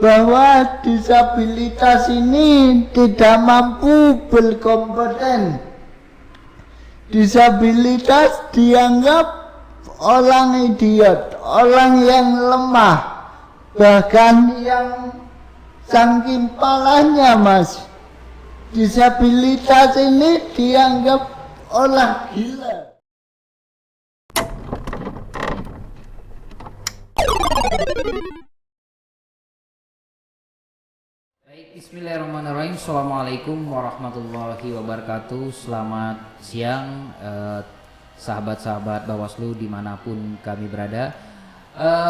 bahwa disabilitas ini tidak mampu berkompeten. Disabilitas dianggap orang idiot, orang yang lemah, bahkan yang saking parahnya mas, disabilitas ini dianggap orang gila. Bismillahirrahmanirrahim. Assalamualaikum warahmatullahi wabarakatuh. Selamat siang sahabat-sahabat Bawaslu dimanapun kami berada.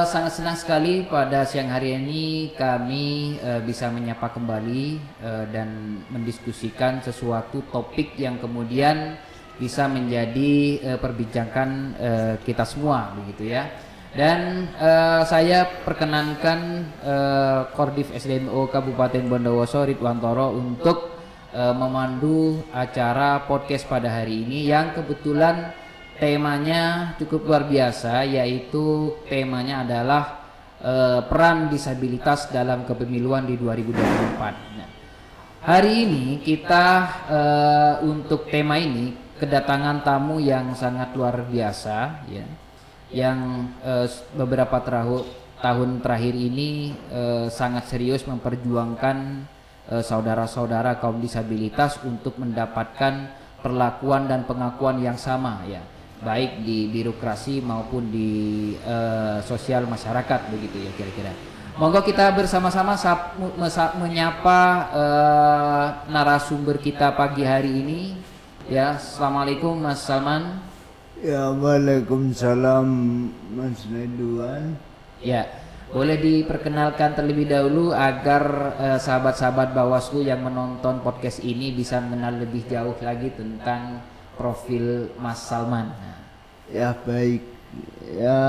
Sangat senang sekali pada siang hari ini kami bisa menyapa kembali dan mendiskusikan sesuatu topik yang kemudian bisa menjadi perbincangan kita semua, begitu ya. Dan saya perkenankan Kordif SDMO Kabupaten Bondowoso Ridwantoro untuk memandu acara podcast pada hari ini yang kebetulan temanya cukup luar biasa, yaitu temanya adalah peran disabilitas dalam kepemiluan di 2024. Nah, hari ini kita untuk tema ini kedatangan tamu yang sangat luar biasa ya, yang beberapa tahun terakhir ini sangat serius memperjuangkan saudara-saudara kaum disabilitas untuk mendapatkan perlakuan dan pengakuan yang sama ya, baik di birokrasi maupun di sosial masyarakat, begitu ya kira-kira. Monggo kita bersama-sama menyapa narasumber kita pagi hari ini ya. Assalamualaikum Mas Salman. Ya, waalaikumsalam Mas Ridwan. Ya, boleh diperkenalkan terlebih dahulu agar sahabat-sahabat Bawaslu yang menonton podcast ini bisa mengenal lebih jauh lagi tentang profil Mas Salman. Ya baik, ya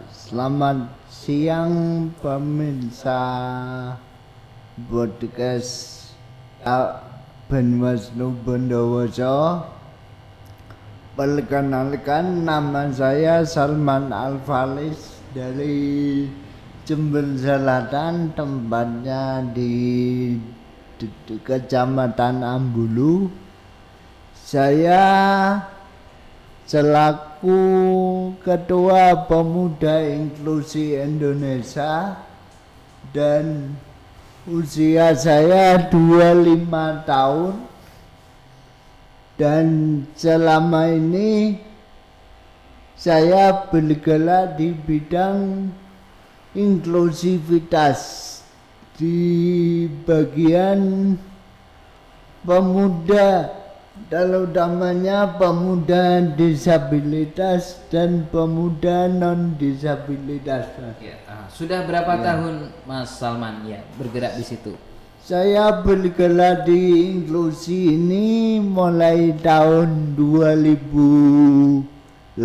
selamat siang pemirsa podcast Bawaslu Bondowoso. Perkenalkan, nama saya Salman Al-Falis dari Jember Selatan, tempatnya di Kecamatan Ambulu. Saya selaku Ketua Pemuda Inklusi Indonesia dan usia saya 25 tahun. Dan selama ini saya bergerak di bidang inklusivitas di bagian pemuda, terutamanya pemuda disabilitas dan pemuda non disabilitas. Ya, sudah berapa tahun Mas Salman ya bergerak di situ? Saya bergerak di inklusi ini mulai tahun 2018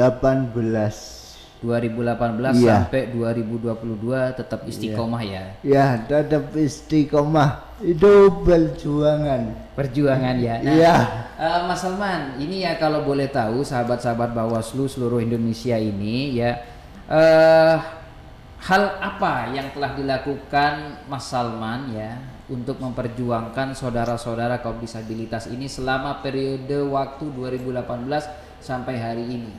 ya. Sampai 2022 tetap istiqomah ya. Ya, tetap istiqomah. Itu perjuangan ya. Nah, Mas Salman, ini ya kalau boleh tahu sahabat-sahabat Bawaslu seluruh Indonesia ini ya, hal apa yang telah dilakukan Mas Salman ya untuk memperjuangkan saudara-saudara kaum disabilitas ini selama periode waktu 2018 sampai hari ini?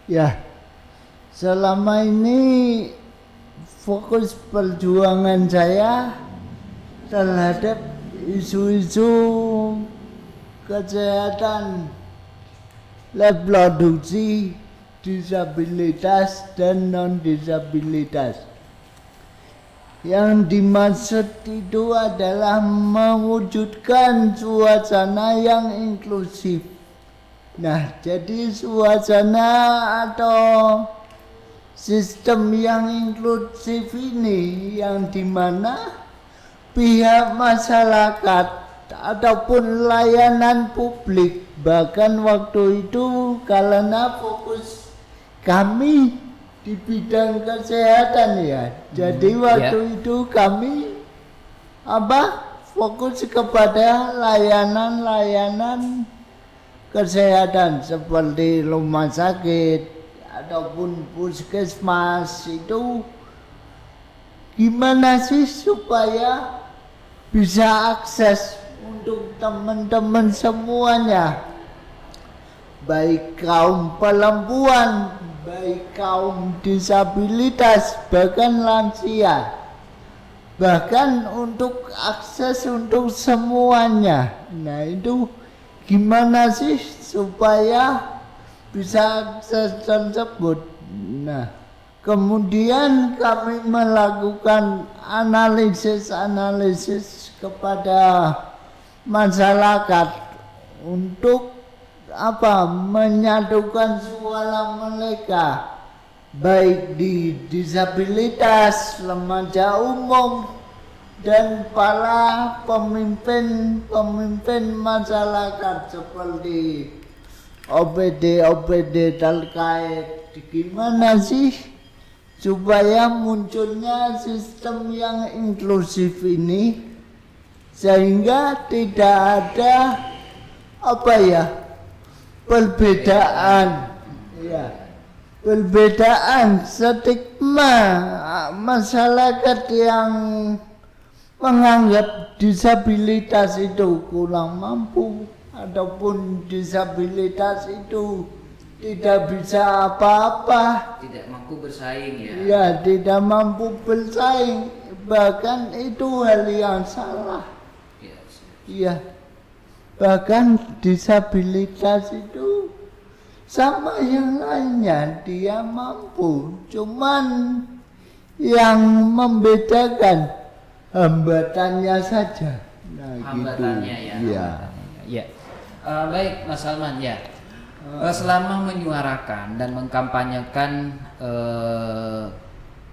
Ya, selama ini fokus perjuangan saya terhadap isu-isu kesehatan, reproduksi, disabilitas dan non-disabilitas. Yang dimaksud itu adalah mewujudkan suasana yang inklusif. Nah, jadi suasana atau sistem yang inklusif ini yang dimana pihak masyarakat ataupun layanan publik, bahkan waktu itu karena fokus kami di bidang kesehatan ya, jadi waktu itu kami fokus kepada layanan kesehatan seperti rumah sakit ataupun puskesmas. Itu gimana sih supaya bisa akses untuk teman-teman semuanya, baik kaum perempuan, baik kaum disabilitas, bahkan lansia, bahkan untuk akses untuk semuanya. Nah itu gimana sih supaya bisa akses tersebut? Nah kemudian kami melakukan analisis kepada masyarakat untuk menyatukan suara mereka, baik di disabilitas, remaja umum, dan para pemimpin masyarakat seperti OPD terkait gimana sih supaya munculnya sistem yang inklusif ini, sehingga tidak ada perbedaan stigma masyarakat yang menganggap disabilitas itu kurang mampu ataupun disabilitas itu tidak bisa apa-apa, tidak mampu bersaing ya. Ya, tidak mampu bersaing, bahkan itu hal yang salah. Iya. Bahkan disabilitas itu sama yang lainnya, dia mampu, cuman yang membedakan hambatannya saja. Nah, hambatannya gitu. Ya. Baik Mas Salman ya. Selama menyuarakan dan mengkampanyekan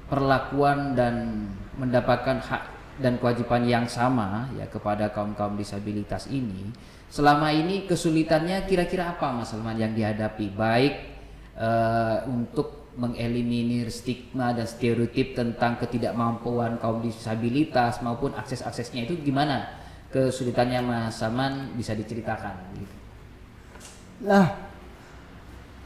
perlakuan dan mendapatkan hak dan kewajiban yang sama ya kepada kaum-kaum disabilitas ini, selama ini kesulitannya kira-kira apa Mas Salman yang dihadapi, baik untuk mengeliminir stigma dan stereotip tentang ketidakmampuan kaum disabilitas maupun akses-aksesnya, itu gimana kesulitannya Mas Salman, bisa diceritakan gitu. Nah,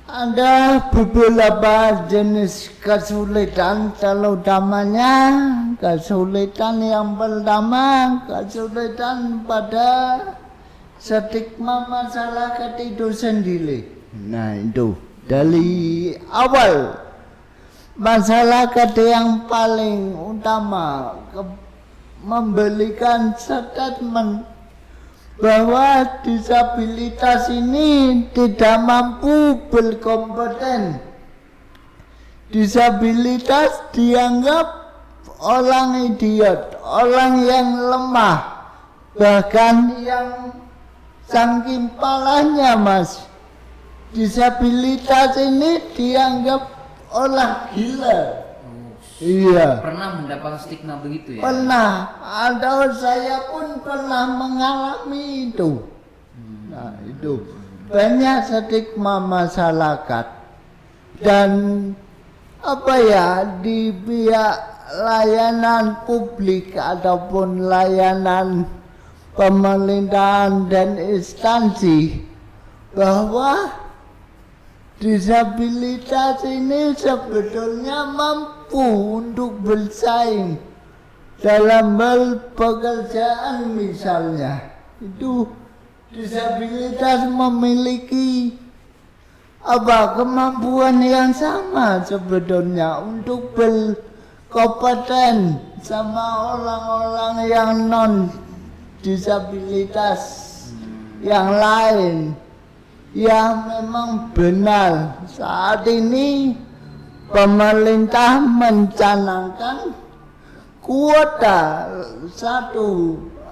ada beberapa jenis kesulitan, terutamanya kesulitan yang pertama, kesulitan pada stigma masyarakat itu sendiri. Nah itu dari awal masyarakat yang paling utama memberikan statement bahwa disabilitas ini tidak mampu berkompeten. Disabilitas dianggap orang idiot, orang yang lemah, bahkan yang saking parahnya Mas, disabilitas ini dianggap orang gila. Iya. Pernah mendapat stigma begitu ya? Pernah, atau saya pun pernah mengalami itu. Nah itu banyak stigma masyarakat, dan di pihak layanan publik ataupun layanan pemerintahan dan instansi, bahwa disabilitas ini sebetulnya mampu untuk bersaing dalam hal pekerjaan. Misalnya itu disabilitas memiliki kemampuan yang sama sebetulnya untuk berkompeten sama orang-orang yang non disabilitas yang lain. Ya memang benar, saat ini pemerintah mencanangkan kuota 1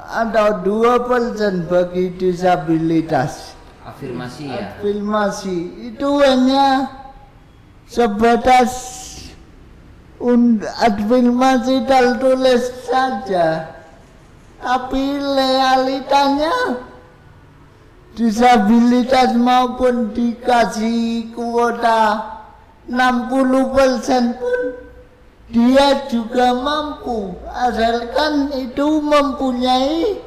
atau 2% bagi disabilitas. Afirmasi ya? Afirmasi itu hanya sebatas afirmasi tertulis saja, tapi realitanya disabilitas maupun dikasih kuota 60% pun dia juga mampu, asalkan itu mempunyai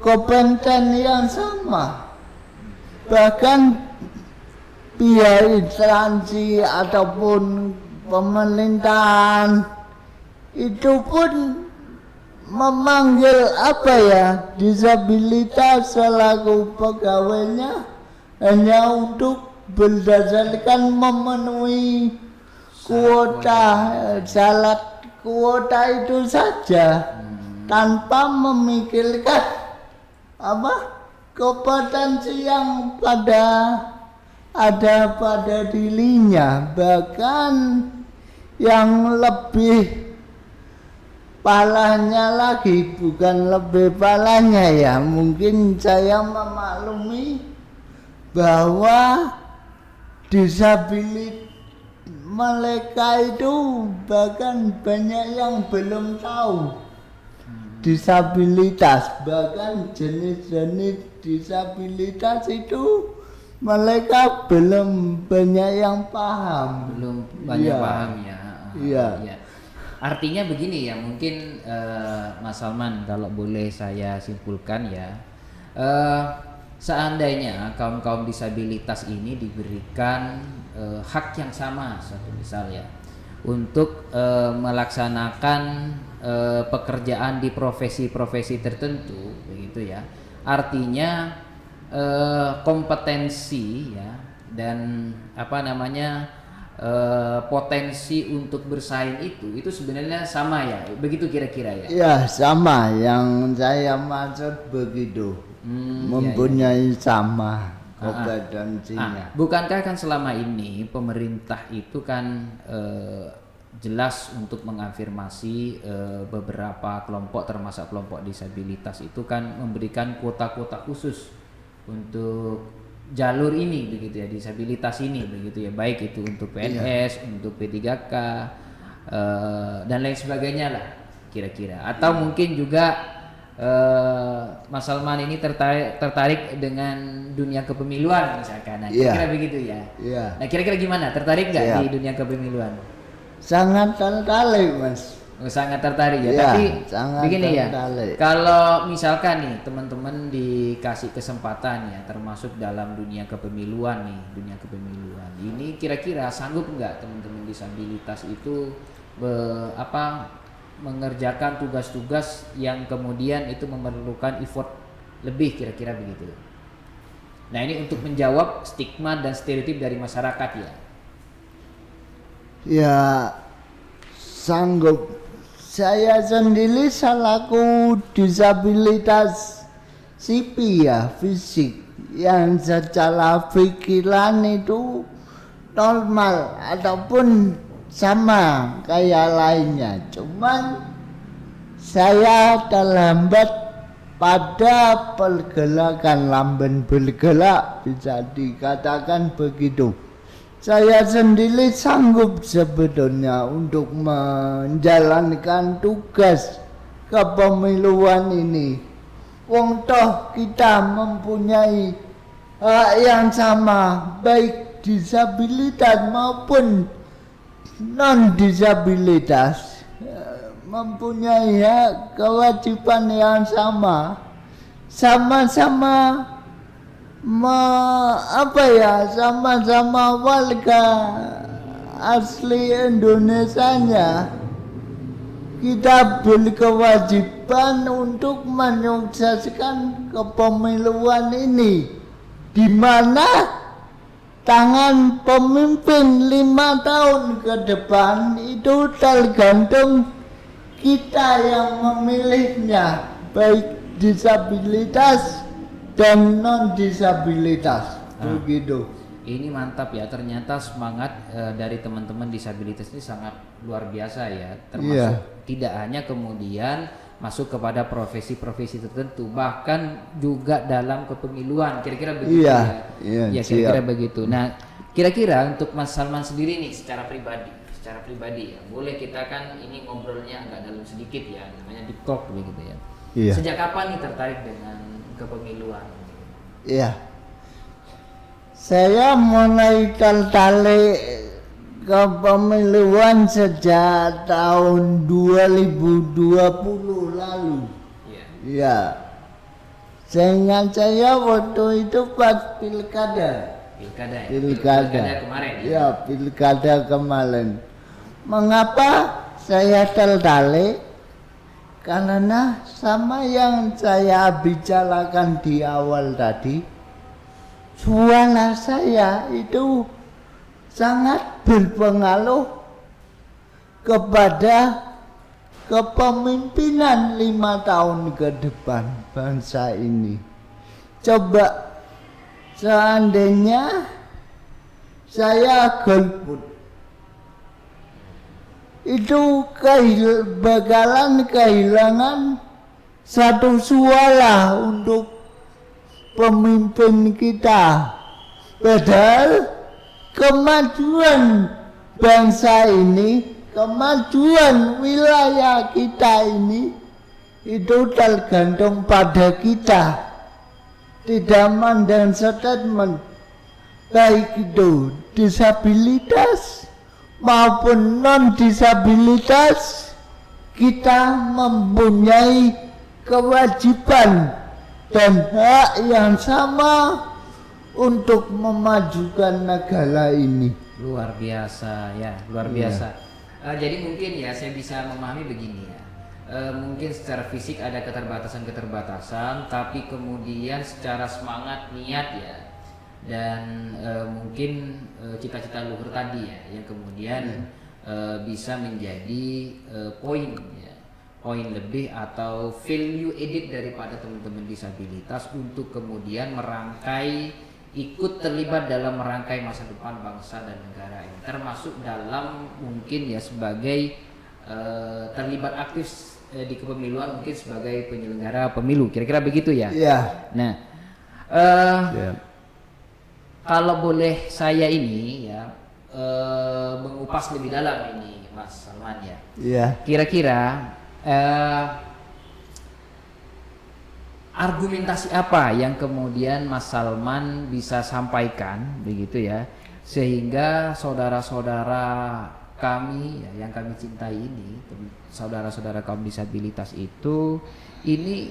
kompeten yang sama. Bahkan pihak instansi ataupun pemerintahan itu pun memanggil apa ya, disabilitas selaku pegawainya hanya untuk berdasarkan memenuhi syarat kuota itu saja, tanpa memikirkan apa kompetensi yang ada pada dirinya. Bahkan yang lebih parahnya lagi, bukan lebih parahnya ya, mungkin saya memaklumi bahwa disabilitas mereka itu bahkan banyak yang belum tahu disabilitas, bahkan jenis-jenis disabilitas itu mereka belum banyak yang paham. Belum banyak paham ya. Iya. Ya. Artinya begini ya, mungkin Mas Salman kalau boleh saya simpulkan ya, seandainya kaum disabilitas ini diberikan hak yang sama, satu misal ya, untuk melaksanakan pekerjaan di profesi-profesi tertentu, begitu ya. Artinya kompetensi ya dan potensi untuk bersaing itu sebenarnya sama ya, begitu kira-kira ya? Ya sama, yang saya maksud begitu, mempunyai sama kompetensinya. Bukankah kan selama ini pemerintah itu kan jelas untuk mengafirmasi beberapa kelompok, termasuk kelompok disabilitas itu kan memberikan kuota-kuota khusus untuk jalur ini, begitu ya, disabilitas ini, begitu ya, baik itu untuk PNS, untuk P3K dan lain sebagainya lah kira-kira. Atau mungkin juga Mas Salman ini tertarik dengan dunia kepemiluan misalkan, nah, kira-kira begitu ya. Nah kira-kira gimana, tertarik nggak di dunia kepemiluan? Sangat tertarik Mas. Sangat tertarik ya, tapi begini ya, kalau misalkan nih teman-teman dikasih kesempatan ya, termasuk dalam dunia kepemiluan ini kira-kira sanggup nggak teman-teman disabilitas itu mengerjakan tugas-tugas yang kemudian itu memerlukan effort lebih, kira-kira begitu. Nah ini untuk menjawab stigma dan stereotip dari masyarakat ya. Ya sanggup. Saya sendiri selaku disabilitas psikis ya, fisik, yang secara pikiran itu normal ataupun sama kayak lainnya, cuman saya terlambat pada pergerakan, lamban bergerak, bisa dikatakan begitu. Saya sendiri sanggup sebetulnya untuk menjalankan tugas kepemiluan ini. Wong toh kita mempunyai hak yang sama, baik disabilitas maupun non disabilitas, mempunyai hak kewajiban yang sama, sama-sama sama-sama warga asli Indonesianya. Kita berkewajiban untuk menyukseskan kepemiluan ini, di mana tangan pemimpin 5 tahun ke depan itu tergantung kita yang memilihnya, baik disabilitas dan non disabilitas. Begitu. Ini mantap ya, ternyata semangat dari teman-teman disabilitas ini sangat luar biasa ya, termasuk tidak hanya kemudian masuk kepada profesi-profesi tertentu, bahkan juga dalam kepemiluan, kira-kira begitu ya. Kira-kira begitu. Nah, kira-kira untuk Mas Salman sendiri nih secara pribadi ya, boleh kita kan ini ngobrolnya agak dalam sedikit ya, namanya deep talk begitu ya. Sejak kapan nih tertarik dengan kepemiluan? Saya mulai tertarik kepemiluan sejak tahun 2020 lalu. Seingat saya waktu itu pas pilkada kemarin pilkada kemarin. Mengapa saya tertarik karena sama yang saya bicarakan di awal tadi, suara saya itu sangat berpengaruh kepada kepemimpinan 5 tahun ke depan bangsa ini. Coba seandainya saya golput, itu bakalan kehilangan satu suara untuk pemimpin kita. Padahal kemajuan bangsa ini, kemajuan wilayah kita ini itu tergantung pada kita. Tidak mandang statement, baik itu disabilitas maupun non-disabilitas, kita mempunyai kewajiban dan hak yang sama untuk memajukan negara ini. Luar biasa ya, luar biasa. Jadi mungkin ya saya bisa memahami begini ya. Mungkin secara fisik ada keterbatasan, tapi kemudian secara semangat, niat ya, dan mungkin cita-cita luhur tadi ya, yang kemudian bisa menjadi poin ya, poin lebih atau value added daripada teman-teman disabilitas untuk kemudian merangkai, ikut terlibat dalam merangkai masa depan bangsa dan negara ini, termasuk dalam mungkin ya sebagai terlibat aktif di kepemiluan, mungkin sebagai penyelenggara pemilu, kira-kira begitu ya. Iya. Nah, kalau boleh saya ini ya mengupas lebih dalam ini, Mas Salman ya. Iya. Kira-kira argumentasi apa yang kemudian Mas Salman bisa sampaikan begitu ya, sehingga saudara-saudara kami ya, yang kami cintai ini, saudara-saudara kaum disabilitas itu ini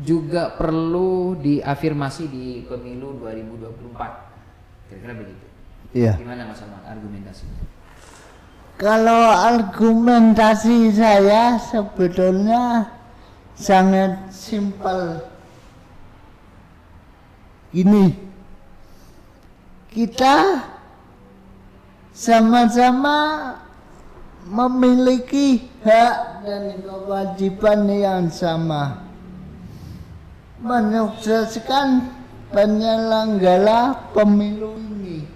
juga perlu diafirmasi di pemilu 2024, kira-kira begitu. Iya. Gimana Mas Salman argumentasinya? Kalau argumentasi saya sebetulnya sangat simpel. Gini, kita sama-sama memiliki hak dan kewajiban yang sama, menyukseskan penyelenggara pemilu ini,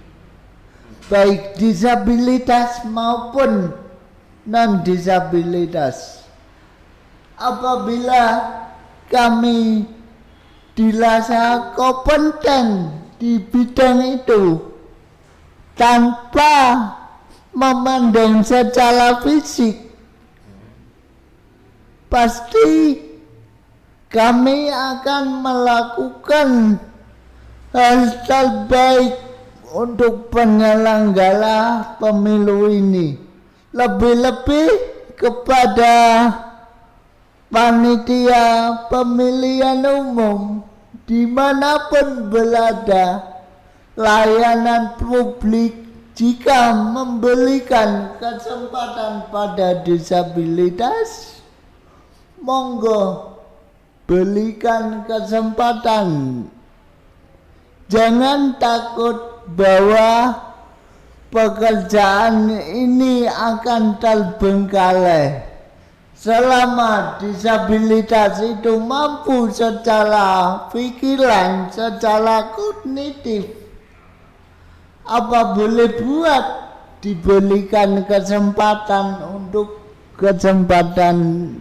baik disabilitas maupun non-disabilitas. Apabila kami dirasa kompeten di bidang itu tanpa memandang secara fisik, pasti kami akan melakukan hal terbaik untuk penyelenggara pemilu ini. Lebih-lebih kepada panitia pemilihan umum dimanapun berada, layanan publik jika memberikan kesempatan pada disabilitas, monggo berikan kesempatan. Jangan takut bahwa pekerjaan ini akan terbengkalai. Selama disabilitas itu mampu secara pikiran, secara kognitif, apa boleh buat, diberikan kesempatan untuk kesempatan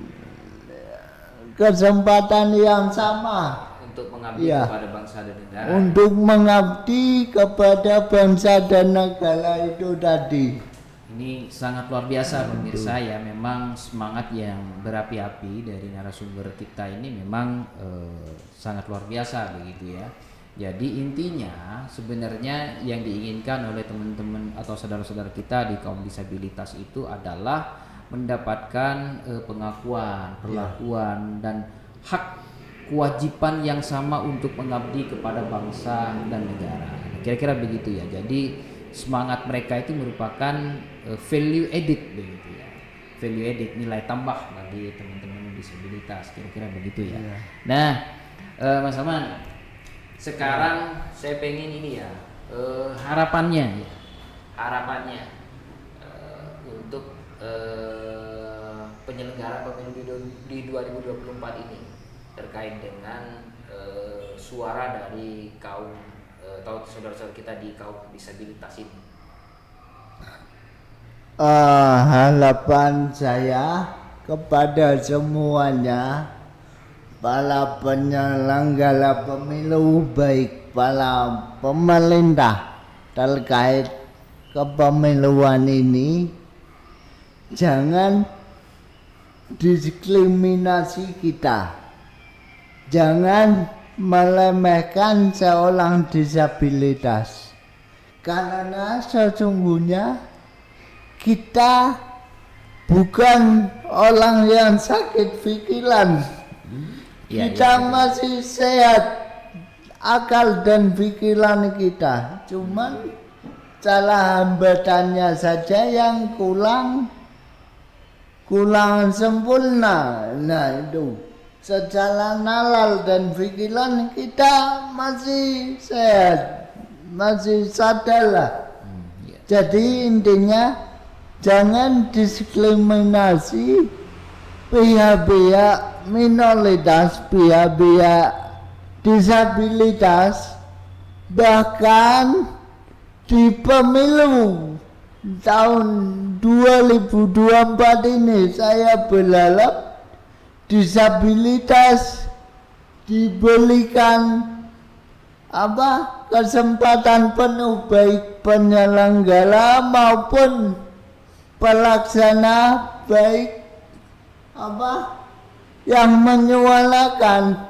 yang sama untuk mengabdi kepada bangsa dan negara. Untuk mengabdi kepada bangsa dan negara itu tadi. Ini sangat luar biasa pemirsa ya, memang semangat yang berapi-api dari narasumber kita ini memang sangat luar biasa begitu ya. Jadi intinya sebenarnya yang diinginkan oleh teman-teman atau saudara-saudara kita di kaum disabilitas itu adalah mendapatkan pengakuan, perlakuan dan hak kewajiban yang sama untuk mengabdi kepada bangsa dan negara. Kira-kira begitu ya. Jadi semangat mereka itu merupakan value added begitu ya. value added, nilai tambah bagi teman-teman disabilitas, kira-kira begitu ya. Iya. Nah, Mas Salman, sekarang saya pengen ini ya, harapannya untuk penyelenggara pemilu di 2024 ini terkait dengan suara dari kaum atau saudara-saudara kita di kaum disabilitas ini. Harapan saya kepada semuanya, para penyelenggara pemilu, baik para pemerintah terkait kepemiluan ini, jangan diskriminasi kita, jangan meremehkan seorang disabilitas, karena sesungguhnya kita bukan orang yang sakit pikiran. Kita masih sehat akal dan pikiran kita, cuman cara hambatannya saja yang kurang sempurna. Nah itu, secara nalar dan pikiran kita masih sehat, masih sadar lah. Jadi intinya, jangan diskriminasi pihak-pihak minoritas, pihak-pihak disabilitas. Bahkan di pemilu tahun 2024 ini saya berharap disabilitas diberikan kesempatan penuh, baik penyelenggara maupun pelaksana, baik yang menyuarakan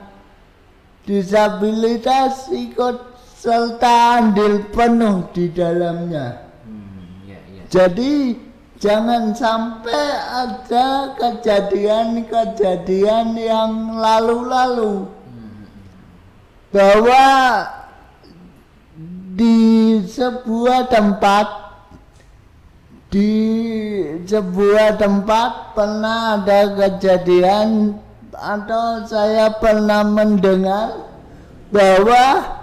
disabilitas ikut serta andil penuh di dalamnya. Jadi jangan sampai ada kejadian-kejadian yang lalu-lalu, bahwa di sebuah tempat pernah ada kejadian, atau saya pernah mendengar bahwa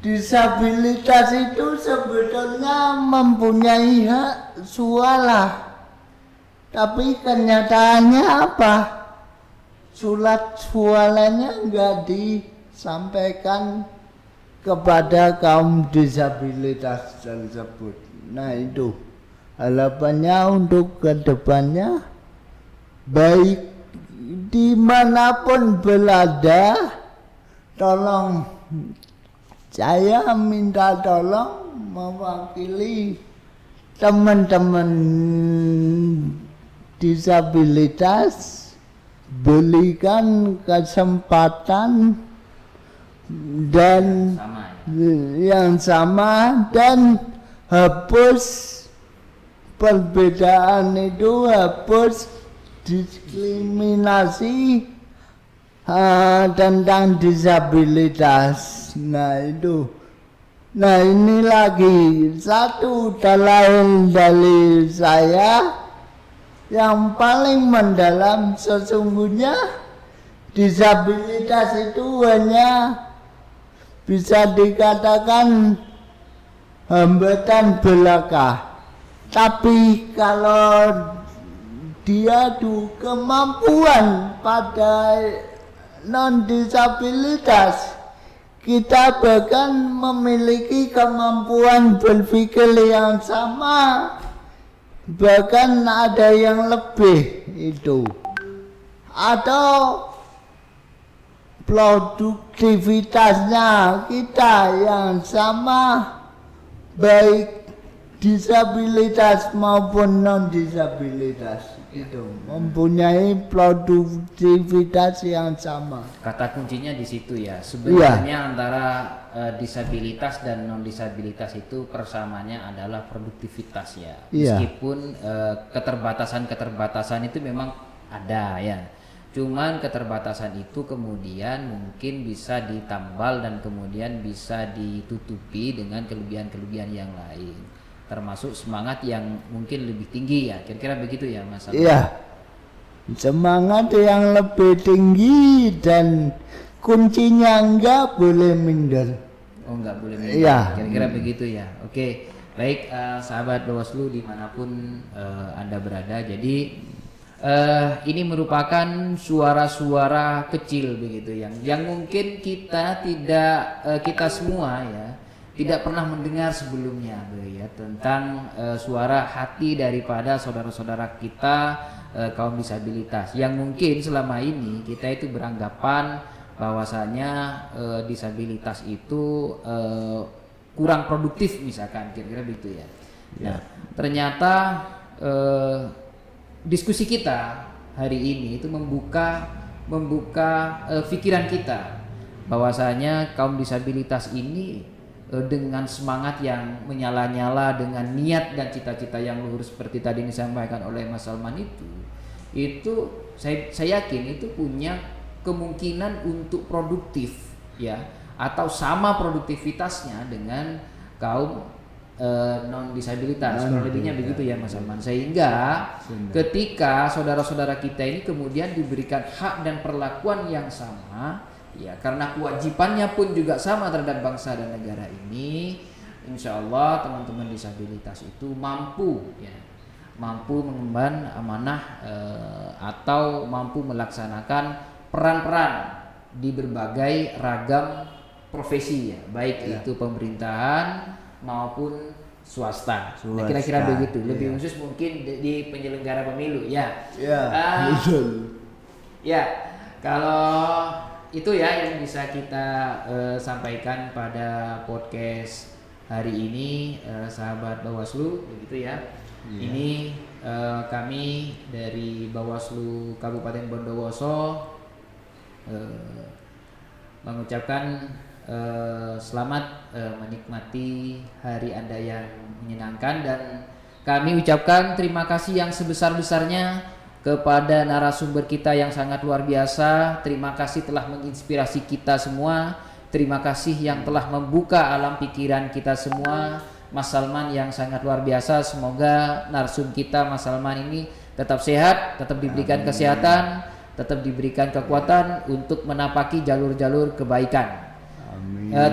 disabilitas itu sebetulnya mempunyai hak suara, tapi kenyataannya apa? Surat suaranya enggak disampaikan kepada kaum disabilitas tersebut. Nah itu harapannya untuk kedepannya, baik dimanapun berada, tolong, saya minta tolong mewakili teman-teman disabilitas, berikan kesempatan dan yang sama, dan hapus perbedaan itu, hapus diskriminasi tentang disabilitas. Nah itu, nah ini lagi satu dalail dari saya yang paling mendalam. Sesungguhnya disabilitas itu hanya bisa dikatakan hambatan belaka, tapi kalau dia adu kemampuan pada non-disabilitas, kita bahkan memiliki kemampuan berpikir yang sama, bahkan ada yang lebih itu, atau produktivitasnya kita yang sama, baik disabilitas maupun non-disabilitas itu mempunyai produktivitas yang sama. Kata kuncinya di situ ya. Sebenarnya antara disabilitas dan non-disabilitas itu persamaannya adalah produktivitas ya. Meskipun keterbatasan itu memang ada ya. Cuman keterbatasan itu kemudian mungkin bisa ditambal dan kemudian bisa ditutupi dengan kelebihan-kelebihan yang lain. termasuk semangat yang mungkin lebih tinggi ya, kira-kira begitu ya Mas Salman? Iya, semangat yang lebih tinggi dan kuncinya enggak boleh minder. Oh nggak boleh minder, Iya. kira-kira begitu ya. Oke, baik sahabat Bawaslu dimanapun Anda berada, jadi ini merupakan suara-suara kecil begitu yang mungkin kita tidak kita semua ya tidak pernah mendengar sebelumnya ya tentang suara hati daripada saudara-saudara kita kaum disabilitas yang mungkin selama ini kita itu beranggapan bahwasanya disabilitas itu kurang produktif misalkan, kira-kira begitu ya. Nah, ternyata diskusi kita hari ini itu membuka pikiran kita bahwasanya kaum disabilitas ini dengan semangat yang menyala-nyala, dengan niat dan cita-cita yang luhur seperti tadi disampaikan oleh Mas Salman itu saya yakin itu punya kemungkinan untuk produktif ya, atau sama produktivitasnya dengan kaum non disabilitas, kurang lebihnya begitu ya Mas Salman. Sehingga ketika saudara-saudara kita ini kemudian diberikan hak dan perlakuan yang sama ya, karena kewajibannya pun juga sama terhadap bangsa dan negara ini, insya Allah teman-teman disabilitas itu mampu mengemban amanah atau mampu melaksanakan peran-peran di berbagai ragam profesi ya, baik itu pemerintahan maupun swasta. Nah, kira-kira begitu. Lebih khusus mungkin di penyelenggara pemilu ya. Betul. Ya, kalau itu ya yang bisa kita sampaikan pada podcast hari ini, sahabat Bawaslu, begitu ya. Ini kami dari Bawaslu Kabupaten Bondowoso mengucapkan selamat menikmati hari Anda yang menyenangkan, dan kami ucapkan terima kasih yang sebesar-besarnya kepada narasumber kita yang sangat luar biasa. Terima kasih telah menginspirasi kita semua. Terima kasih yang telah membuka alam pikiran kita semua. Mas Salman yang sangat luar biasa. Semoga narsum kita Mas Salman ini tetap sehat, tetap diberikan kesehatan, tetap diberikan kekuatan untuk menapaki jalur-jalur kebaikan.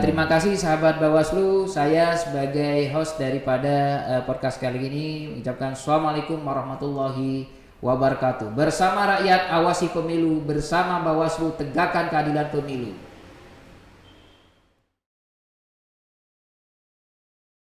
Terima kasih sahabat Bawaslu. Saya sebagai host daripada podcast kali ini ucapkan Assalamualaikum warahmatullahi wabarakatuh. Bersama rakyat awasi pemilu, bersama Bawaslu tegakkan keadilan pemilu.